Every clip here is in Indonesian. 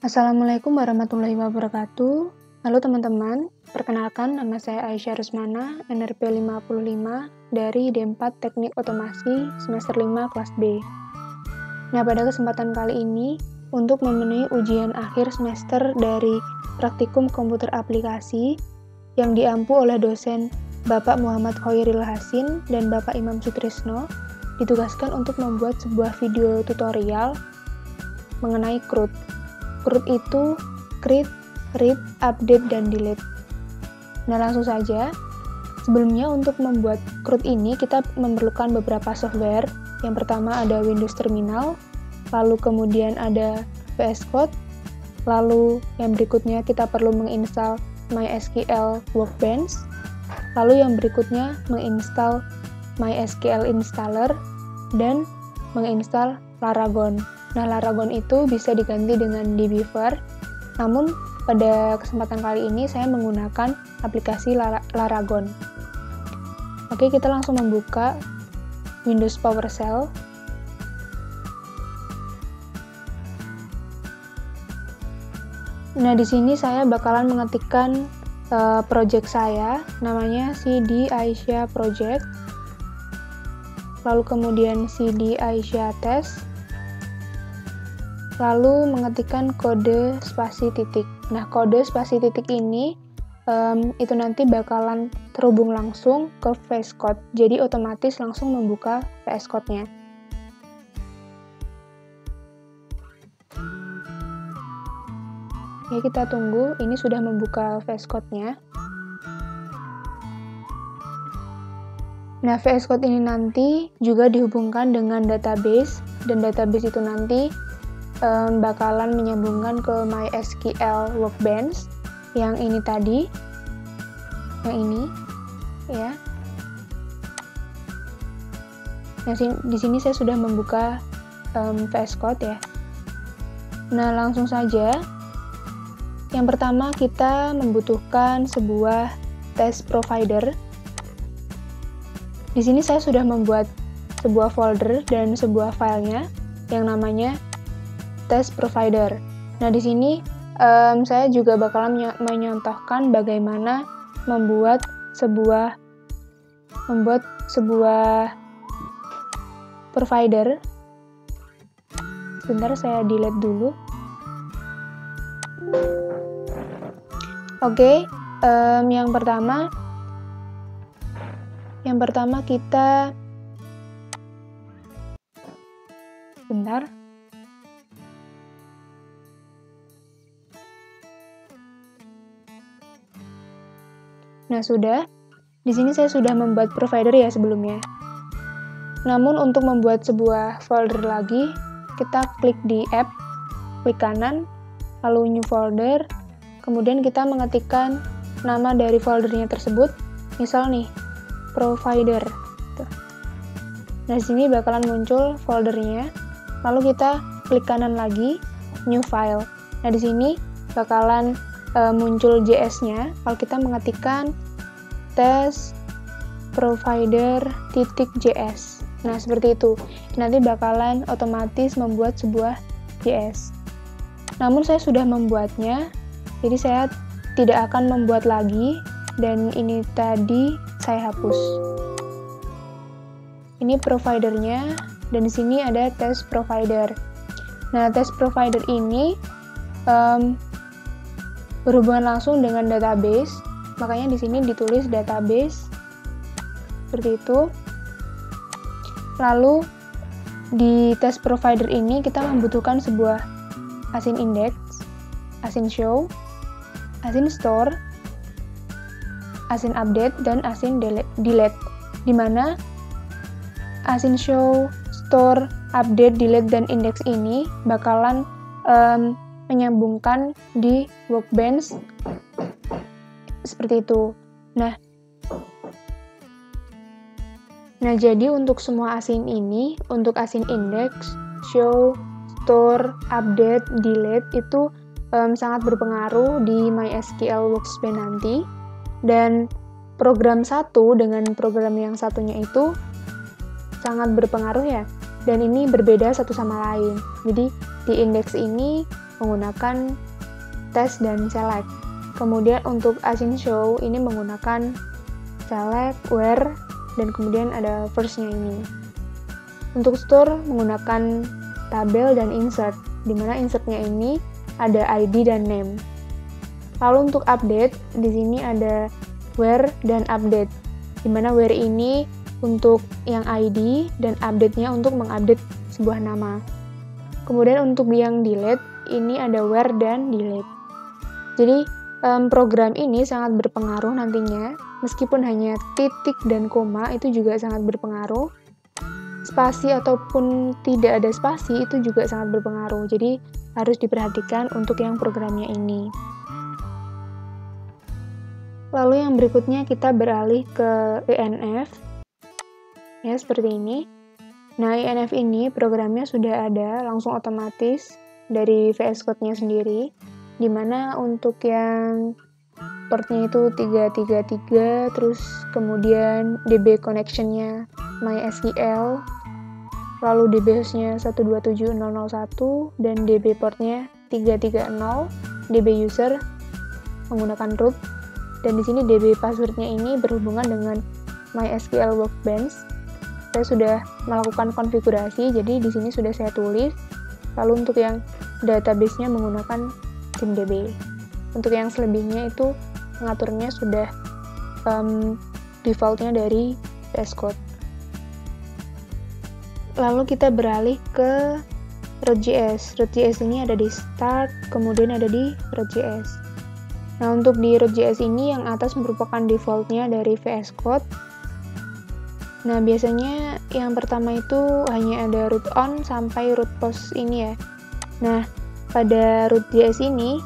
Assalamualaikum warahmatullahi wabarakatuh. Halo teman-teman, perkenalkan nama saya Aisyah Rusmana, NRP 55 dari D4 Teknik Otomasi semester 5 kelas B. Nah, pada kesempatan kali ini, untuk memenuhi ujian akhir semester dari Praktikum Komputer Aplikasi yang diampu oleh dosen Bapak Muhammad Khairil Hasin dan Bapak Imam Sutrisno, ditugaskan untuk membuat sebuah video tutorial mengenai CRUD. CRUD itu create, read, update, dan delete. Nah, langsung saja. Sebelumnya untuk membuat CRUD ini kita memerlukan beberapa software. Yang pertama ada Windows Terminal, lalu kemudian ada VS Code, lalu yang berikutnya kita perlu menginstal MySQL Workbench, lalu yang berikutnya menginstal MySQL Installer, dan menginstal Laragon. Nah, Laragon itu bisa diganti dengan dbeaver, namun pada kesempatan kali ini saya menggunakan aplikasi Laragon. Oke, kita langsung membuka Windows PowerShell. Nah, di sini saya bakalan mengetikkan project saya, namanya CD Aisyah Project, lalu kemudian CD Aisyah Test, lalu mengetikkan kode spasi titik. Nah, kode spasi titik ini itu nanti bakalan terhubung langsung ke VS Code, jadi otomatis langsung membuka VS Code-nya. Ya, kita tunggu, ini sudah membuka VS Code-nya. Nah, VS Code ini nanti juga dihubungkan dengan database, dan database itu nanti bakalan menyambungkan ke MySQL Workbench yang ini tadi, yang ini, ya. Nah, di sini saya sudah membuka VS Code ya. Nah, langsung saja. Yang pertama kita membutuhkan sebuah test provider. Di sini saya sudah membuat sebuah folder dan sebuah filenya yang namanya test provider. Nah, di sini saya juga bakalan menyontohkan bagaimana membuat sebuah provider. Sebentar, saya delete dulu. Oke, yang pertama kita sebentar. Nah, sudah. Di sini saya sudah membuat provider ya sebelumnya. Namun untuk membuat sebuah folder lagi, kita klik di app, klik kanan, lalu new folder, kemudian kita mengetikkan nama dari foldernya tersebut, misal nih, provider. Nah, di sini bakalan muncul foldernya, lalu kita klik kanan lagi, new file. Nah, di sini bakalan muncul JS-nya kalau kita mengetikkan test provider.js. Nah, seperti itu. Nanti bakalan otomatis membuat sebuah JS. Namun saya sudah membuatnya, jadi saya tidak akan membuat lagi, dan ini tadi saya hapus. Ini providernya, dan di sini ada test provider. Nah, test provider ini berhubungan langsung dengan database, makanya di sini ditulis database seperti itu. Lalu di test provider ini kita membutuhkan sebuah async index, async show, async store, async update, dan async delete. Di mana async show, store, update, delete, dan index ini bakalan menyambungkan di Workbench seperti itu. Nah, jadi untuk semua async ini, untuk async index, show, store, update, delete itu sangat berpengaruh di MySQL Workbench nanti, dan program satu dengan program yang satunya itu sangat berpengaruh ya, dan ini berbeda satu sama lain. Jadi di index ini menggunakan test dan select. Kemudian untuk async show ini menggunakan select, where, dan kemudian ada first-nya ini. Untuk store menggunakan tabel dan insert, di mana insertnya ini ada ID dan name. Lalu untuk update, di sini ada where dan update, di mana where ini untuk yang ID dan update-nya untuk mengupdate sebuah nama. Kemudian untuk yang delete, ini ada where dan delete. Jadi program ini sangat berpengaruh nantinya, meskipun hanya titik dan koma itu juga sangat berpengaruh. Spasi ataupun tidak ada spasi itu juga sangat berpengaruh, jadi harus diperhatikan untuk yang programnya ini. Lalu yang berikutnya kita beralih ke INF, ya seperti ini. Nah, INF ini programnya sudah ada langsung otomatis dari VS Code-nya sendiri, dimana untuk yang portnya itu 333, terus kemudian DB connection-nya MySQL, lalu DB host-nya 127.0.1, dan DB port-nya 330, DB user menggunakan root, dan di sini DB password-nya ini berhubungan dengan MySQL Workbench. Saya sudah melakukan konfigurasi, jadi di sini sudah saya tulis. Lalu untuk yang database-nya menggunakan SimDB. Untuk yang selebihnya itu mengaturnya sudah default-nya dari VS Code. Lalu kita beralih ke Root.js. Root.js ini ada di start, kemudian ada di Root.js. Nah, untuk di Root.js ini yang atas merupakan default-nya dari VS Code. Nah, biasanya yang pertama itu hanya ada root on sampai root post ini ya. Nah, pada Root.js ini,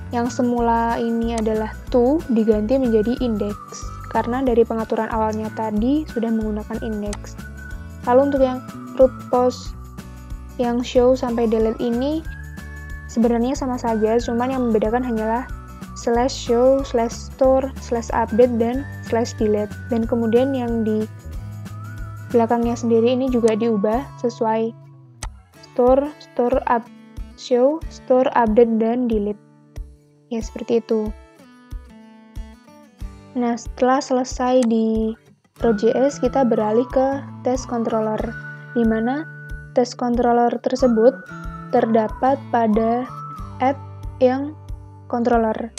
yang semula ini adalah to diganti menjadi index, karena dari pengaturan awalnya tadi sudah menggunakan index. Lalu untuk yang root post, yang show sampai delete ini sebenarnya sama saja, cuman yang membedakan hanyalah /show, /store, /update, dan /delete. Dan kemudian yang di belakangnya sendiri ini juga diubah sesuai store, show, store, update, dan delete. Ya, seperti itu. Nah, setelah selesai di Root.js, kita beralih ke test controller, di mana test controller tersebut terdapat pada app yang controller.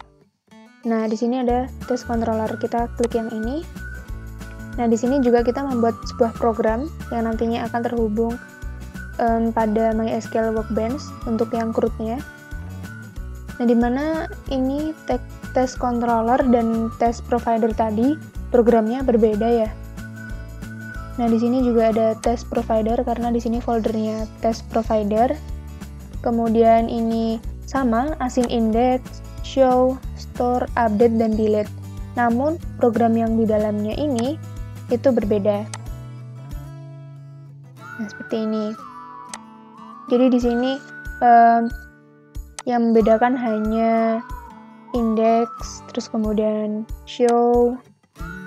Nah, di sini ada test controller. Kita klik yang ini. Nah, di sini juga kita membuat sebuah program yang nantinya akan terhubung pada MySQL Workbench untuk yang CRUD-nya. Nah, di mana ini test controller dan test provider tadi programnya berbeda ya. Nah, di sini juga ada test provider karena di sini foldernya test provider. Kemudian ini sama, async index, show, store, update, dan delete. Namun, program yang di dalamnya ini itu berbeda. Nah, seperti ini. Jadi di sini yang membedakan hanya index, terus kemudian show,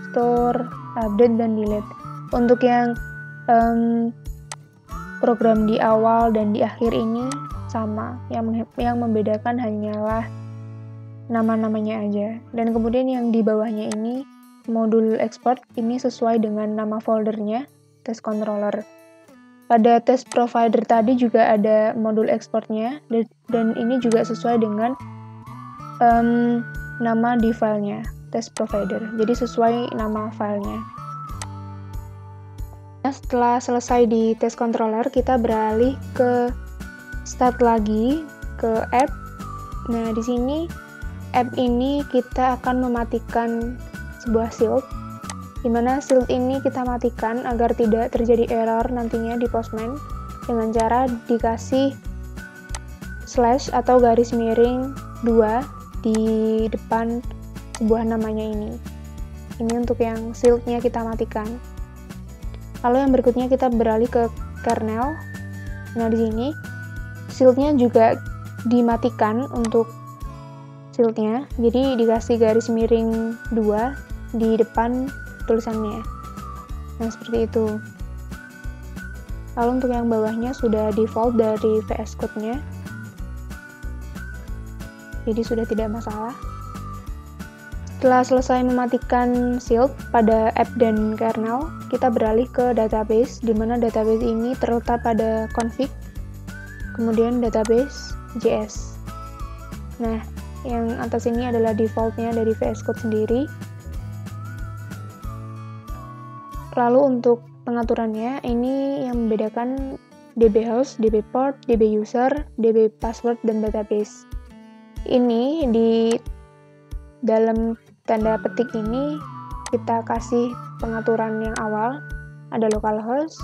store, update, dan delete. Untuk yang program di awal dan di akhir ini sama, yang membedakan hanyalah nama-namanya aja. Dan kemudian yang di bawahnya ini modul export ini sesuai dengan nama foldernya test controller. Pada test provider tadi juga ada modul exportnya, dan ini juga sesuai dengan nama di filenya test provider, jadi sesuai nama filenya. Nah, setelah selesai di test controller, kita beralih ke start lagi ke app. Nah, di sini app ini kita akan mematikan sebuah shield, di mana shield ini kita matikan agar tidak terjadi error nantinya di Postman dengan cara dikasih slash atau garis miring 2 di depan sebuah namanya ini. Ini untuk yang shield-nya kita matikan. Lalu yang berikutnya kita beralih ke kernel. Nah, di sini shield-nya juga dimatikan untuk shield-nya, jadi dikasih garis miring 2 di depan tulisannya. Nah, seperti itu. Lalu untuk yang bawahnya sudah default dari VS Code-nya. jadi sudah tidak masalah. Setelah selesai mematikan shield pada app dan kernel, kita beralih ke database, di mana database ini terletak pada config, kemudian database JS. Nah, yang atas ini adalah defaultnya dari VS Code sendiri. Lalu untuk pengaturannya, ini yang membedakan DB host, DB port, DB user, DB password, dan database. Ini di dalam tanda petik ini kita kasih pengaturan yang awal, ada localhost,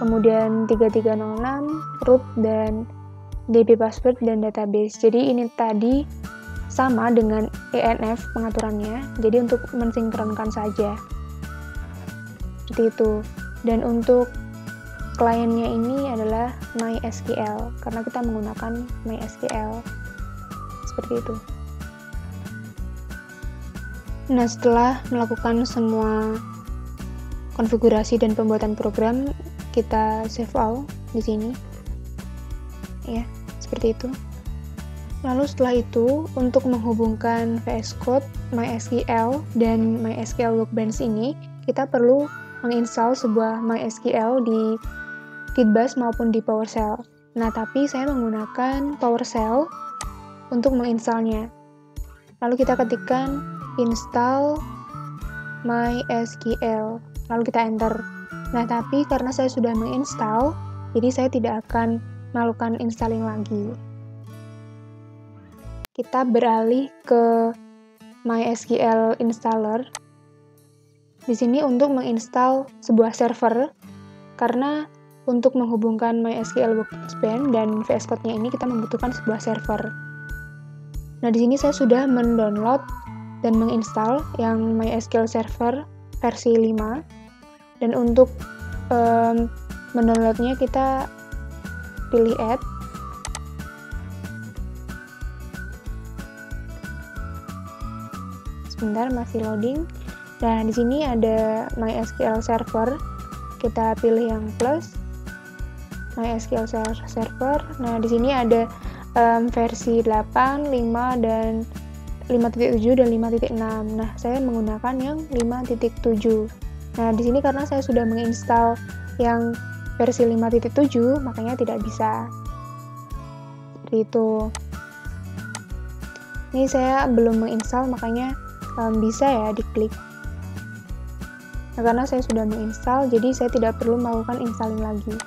kemudian 3306, root, dan DB password dan database. Jadi ini tadi sama dengan ENF pengaturannya, jadi untuk mensinkronkan saja. Seperti itu. Dan untuk kliennya ini adalah MySQL, karena kita menggunakan MySQL. Seperti itu. Nah, setelah melakukan semua konfigurasi dan pembuatan program, kita save all di sini. Ya, seperti itu. Lalu setelah itu, untuk menghubungkan VS Code, MySQL, dan MySQL Workbench ini, kita perlu menginstal sebuah MySQL di KitBash maupun di PowerShell. Nah, tapi saya menggunakan PowerShell untuk menginstalnya. Lalu kita ketikkan install MySQL, lalu kita enter. Nah, tapi karena saya sudah menginstal, jadi saya tidak akan melakukan installing lagi. Kita beralih ke MySQL installer. Di sini untuk menginstal sebuah server, karena untuk menghubungkan MySQL Workbench dan VS Code-nya ini kita membutuhkan sebuah server. Nah, di sini saya sudah mendownload dan menginstal yang MySQL Server versi 5. Dan untuk mendownloadnya kita pilih add. Sebentar, masih loading. Nah, di sini ada MySQL Server. Kita pilih yang plus. MySQL Server. Nah, di sini ada versi 8, 5, dan 5.7 dan 5.6. Nah, saya menggunakan yang 5.7. Nah, di sini karena saya sudah menginstal yang versi 5.7, makanya tidak bisa. Seperti itu. Ini saya belum menginstal, makanya bisa ya diklik. Nah, karena saya sudah menginstal, jadi saya tidak perlu melakukan installing lagi.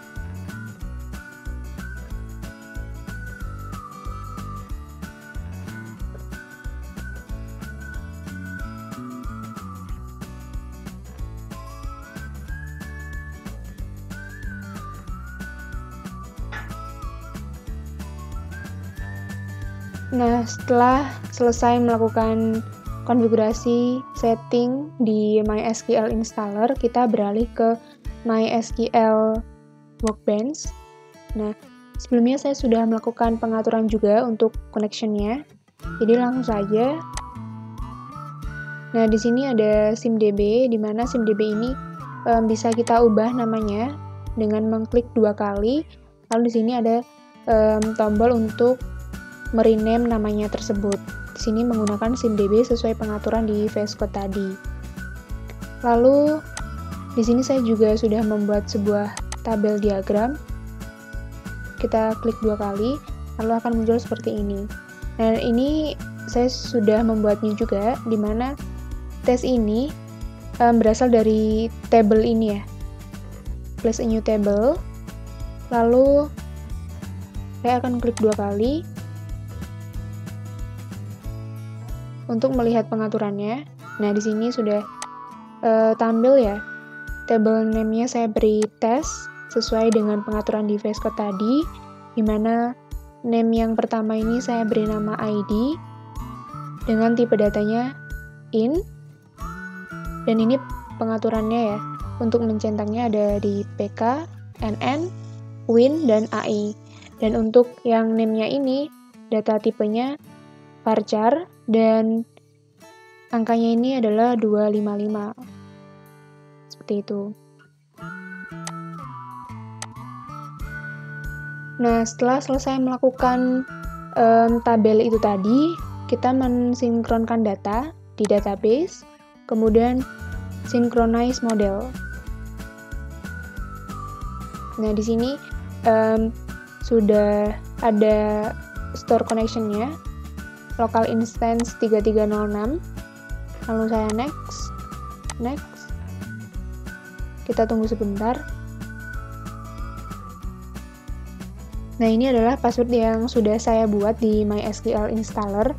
Nah, setelah selesai melakukan konfigurasi setting di MySQL installer, kita beralih ke MySQL Workbench. Nah, sebelumnya saya sudah melakukan pengaturan juga untuk connection-nya. Jadi langsung saja. Nah, di sini ada SimDB, di mana SimDB ini bisa kita ubah namanya dengan mengklik 2 kali. Lalu di sini ada tombol untuk merename namanya tersebut. Di sini menggunakan SimDB sesuai pengaturan di VS Code tadi. Lalu di sini saya juga sudah membuat sebuah tabel diagram. Kita klik 2 kali, lalu akan muncul seperti ini. Nah, ini saya sudah membuatnya juga, di mana tes ini berasal dari table ini ya. Place a new table. Lalu saya akan klik 2 kali untuk melihat pengaturannya. Nah, di sini sudah tampil ya. Table name-nya saya beri test sesuai dengan pengaturan di VS Code tadi, di mana name yang pertama ini saya beri nama ID dengan tipe datanya int. Dan ini pengaturannya ya. Untuk mencetaknya ada di PK, NN, Win, dan AI. Dan untuk yang name-nya ini, data tipenya varchar, dan angkanya ini adalah 255. Seperti itu. Nah, setelah selesai melakukan tabel itu tadi, kita mensinkronkan data di database, kemudian synchronize model. Nah, di sini sudah ada store connection-nya, local instance 3306. Lalu saya next. Kita tunggu sebentar. Nah, ini adalah password yang sudah saya buat di MySQL installer,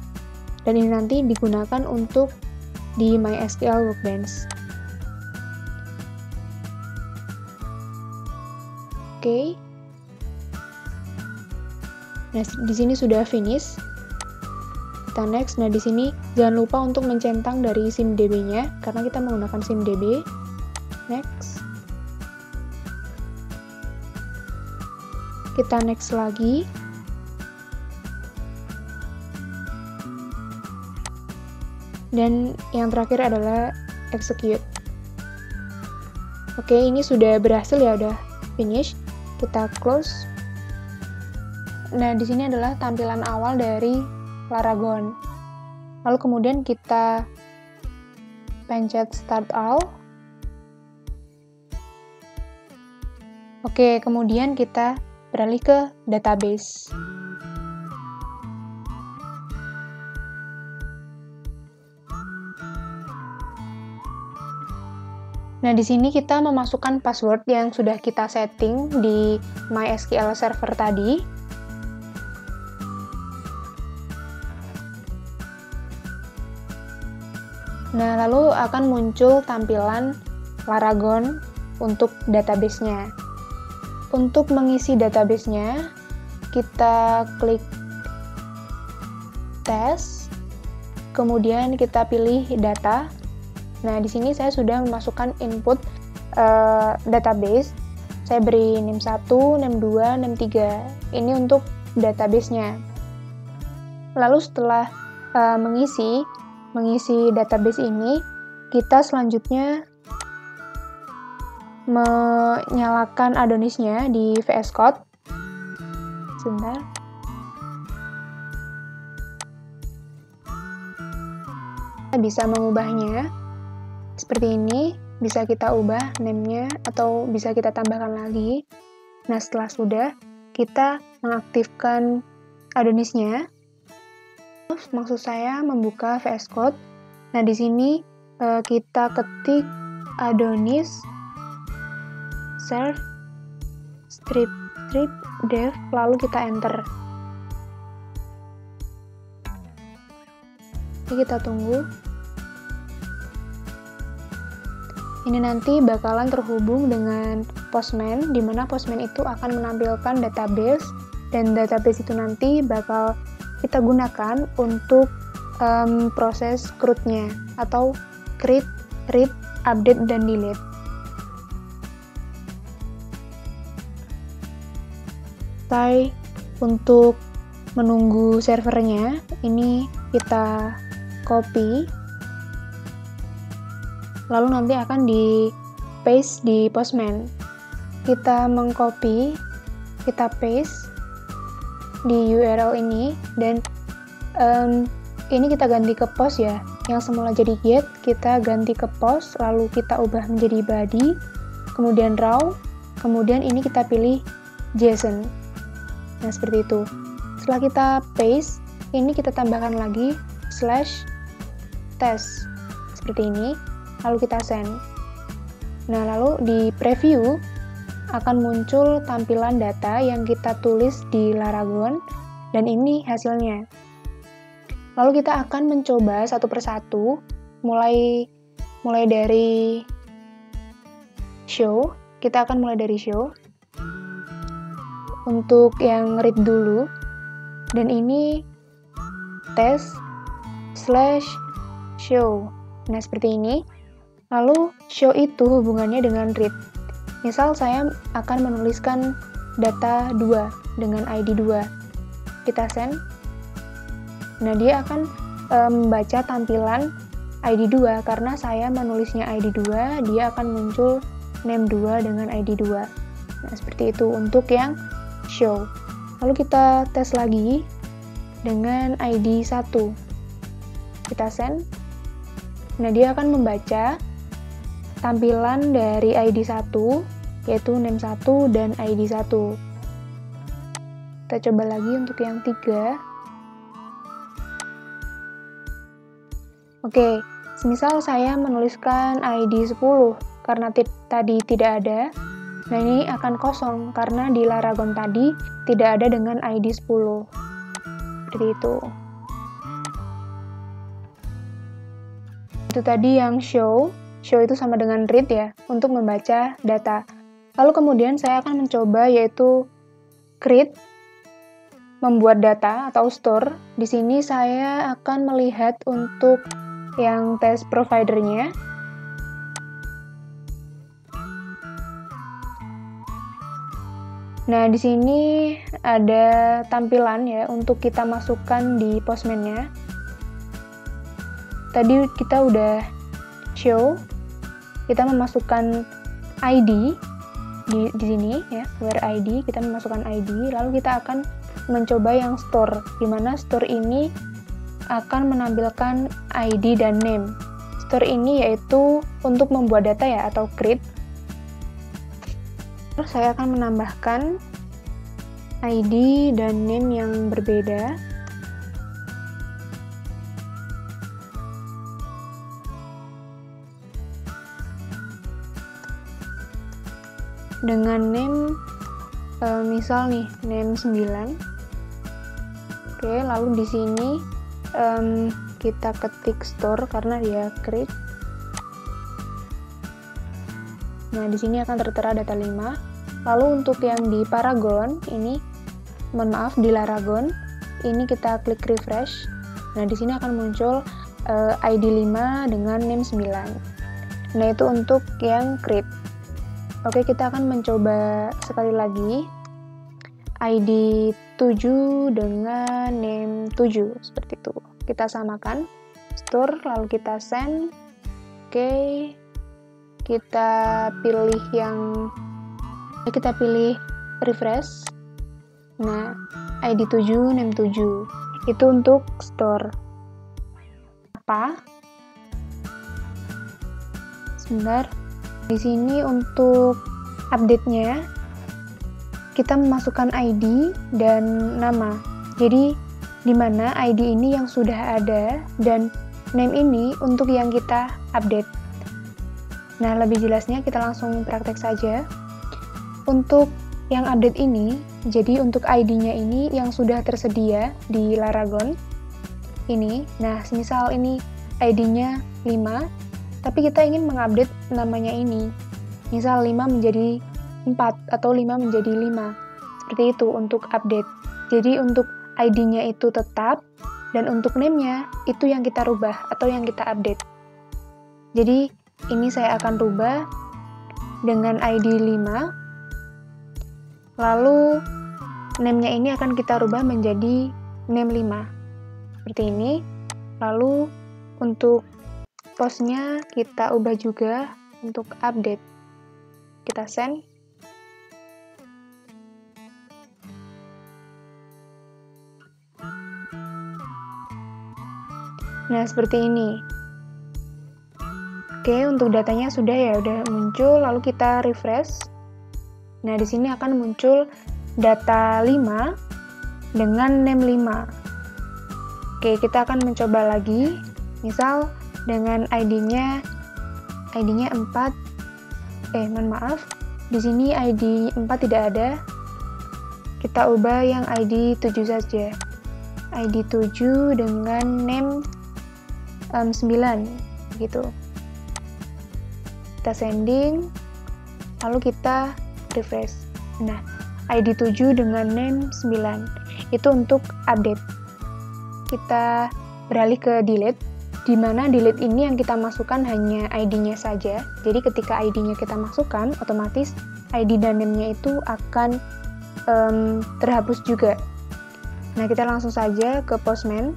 dan ini nanti digunakan untuk di MySQL Workbench. Oke. Nah, di sini sudah finish. Kita next. Nah, di sini jangan lupa untuk mencentang dari SIMDB-nya karena kita menggunakan SIMDB. Next. Kita next lagi. Dan yang terakhir adalah execute. Oke, ini sudah berhasil ya, udah finish. Kita close. Nah, di sini adalah tampilan awal dari Laragon. Lalu kemudian kita pencet start all. Oke, kemudian kita beralih ke database. Nah, di sini kita memasukkan password yang sudah kita setting di MySQL server tadi. Nah, lalu akan muncul tampilan Laragon untuk database-nya. Untuk mengisi database-nya, kita klik tes, kemudian kita pilih data. Nah, di sini saya sudah memasukkan input database. Saya beri name 1, name 2, name 3. Ini untuk database-nya. Lalu setelah mengisi database ini, kita selanjutnya menyalakan Adonis-nya di VS Code. Sebentar. Kita bisa mengubahnya seperti ini, bisa kita ubah name-nya atau bisa kita tambahkan lagi. Nah, setelah sudah, kita mengaktifkan Adonis-nya. Maksud saya membuka VS Code. Nah, di sini kita ketik Adonis serve strip dev, lalu kita enter. Ini kita tunggu. Ini nanti bakalan terhubung dengan Postman, di mana Postman itu akan menampilkan database, dan database itu nanti bakal kita gunakan untuk proses CRUD-nya atau create, read, update, dan delete. Untuk menunggu servernya, ini kita copy, lalu nanti akan di paste di Postman. Kita mengcopy, kita paste di URL ini, dan ini kita ganti ke post ya. Yang semula jadi get, kita ganti ke post, lalu kita ubah menjadi body, kemudian raw, kemudian ini kita pilih JSON. Nah, seperti itu. Setelah kita paste, ini kita tambahkan lagi /test seperti ini, lalu kita send. Nah, lalu di preview akan muncul tampilan data yang kita tulis di Laragon, dan ini hasilnya. Lalu kita akan mencoba satu persatu, mulai dari show. Kita akan mulai dari show. Untuk yang read dulu, dan ini test/show. Nah, seperti ini. Lalu show itu hubungannya dengan read. Misal saya akan menuliskan data 2 dengan ID 2. Kita send. Nah, dia akan membaca tampilan ID 2 karena saya menulisnya ID 2, dia akan muncul name 2 dengan ID 2. Nah, seperti itu untuk yang show. Lalu kita tes lagi dengan ID 1. kita send. Nah, dia akan membaca tampilan dari ID 1, yaitu name 1 dan ID 1. Kita coba lagi untuk yang 3. Oke, semisal saya menuliskan ID 10 karena tadi tidak ada. Nah, ini akan kosong karena di Laragon tadi tidak ada dengan ID 10. Seperti itu. Itu tadi yang show. Show itu sama dengan read ya, untuk membaca data. Lalu kemudian saya akan mencoba yaitu create, membuat data atau store. Di sini saya akan melihat untuk yang test providernya. Nah, di sini ada tampilan ya untuk kita masukkan di Postman-nya. Tadi kita udah show, kita memasukkan ID di sini ya, where ID, kita memasukkan ID, lalu kita akan mencoba yang store, di mana store ini akan menampilkan ID dan name. Store ini yaitu untuk membuat data ya, atau create. Terus saya akan menambahkan ID dan name yang berbeda. Dengan name, misal nih, name 9. Oke, lalu di sini kita ketik store karena dia create. Nah, di sini akan tertera data 5. Lalu untuk yang di Paragon, ini, mohon maaf, di Laragon, ini kita klik refresh. Nah, di sini akan muncul ID 5 dengan name 9. Nah, itu untuk yang create. Oke, kita akan mencoba sekali lagi. ID 7 dengan name 7, seperti itu. Kita samakan, store, lalu kita send. Oke. Kita pilih refresh. Nah, ID 7, name 7. Itu untuk store. Apa? Sebentar. Di sini untuk update-nya, kita memasukkan ID dan nama. Jadi, di mana ID ini yang sudah ada dan name ini untuk yang kita update. Nah, lebih jelasnya kita langsung praktek saja. Untuk yang update ini, jadi untuk ID-nya ini yang sudah tersedia di Laragon ini. Nah, semisal ini ID-nya 5, tapi kita ingin mengupdate namanya ini. Misal 5 menjadi 4 atau 5 menjadi 5. Seperti itu untuk update. Jadi untuk ID-nya itu tetap, dan untuk name-nya itu yang kita rubah atau yang kita update. Jadi ini saya akan rubah dengan ID 5, lalu name-nya ini akan kita rubah menjadi name 5, seperti ini. Lalu untuk post-nya kita ubah juga untuk update, kita send. Nah, seperti ini. Oke, untuk datanya sudah ya, udah muncul, lalu kita refresh. Nah, di sini akan muncul data 5 dengan name 5. Oke, kita akan mencoba lagi. Misal dengan ID-nya 4. Mohon maaf. Di sini ID 4 tidak ada. Kita ubah yang ID 7 saja. ID 7 dengan name 9 gitu. Kita sending, lalu kita refresh. Nah, ID 7 dengan name 9 itu untuk update. Kita beralih ke delete, di mana delete ini yang kita masukkan hanya ID-nya saja. Jadi ketika ID-nya kita masukkan, otomatis ID dan name-nya itu akan terhapus juga. Nah, kita langsung saja ke Postman.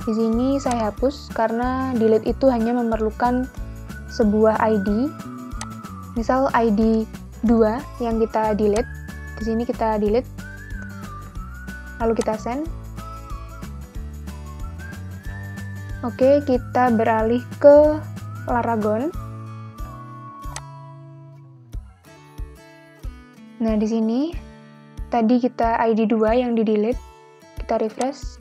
Di sini saya hapus karena delete itu hanya memerlukan sebuah ID. Misal ID 2 yang kita delete. Di sini kita delete. Lalu kita send. Oke, kita beralih ke Laragon. Nah, di sini tadi kita ID 2 yang di-delete, kita refresh.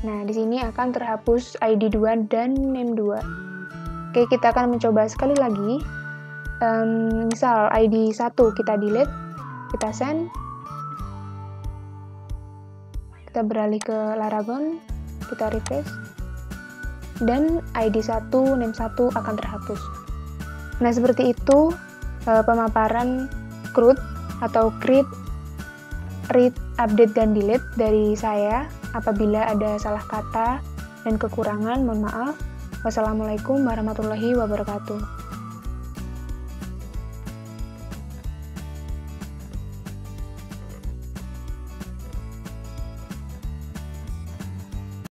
Nah, di sini akan terhapus ID 2 dan name 2. Oke, kita akan mencoba sekali lagi. Misal ID 1 kita delete, kita send. Kita beralih ke Laragon, kita refresh. Dan ID 1, name 1 akan terhapus. Nah, seperti itu pemaparan CRUD atau create, read, update, dan delete dari saya. Apabila ada salah kata dan kekurangan, mohon maaf. Wassalamualaikum warahmatullahi wabarakatuh.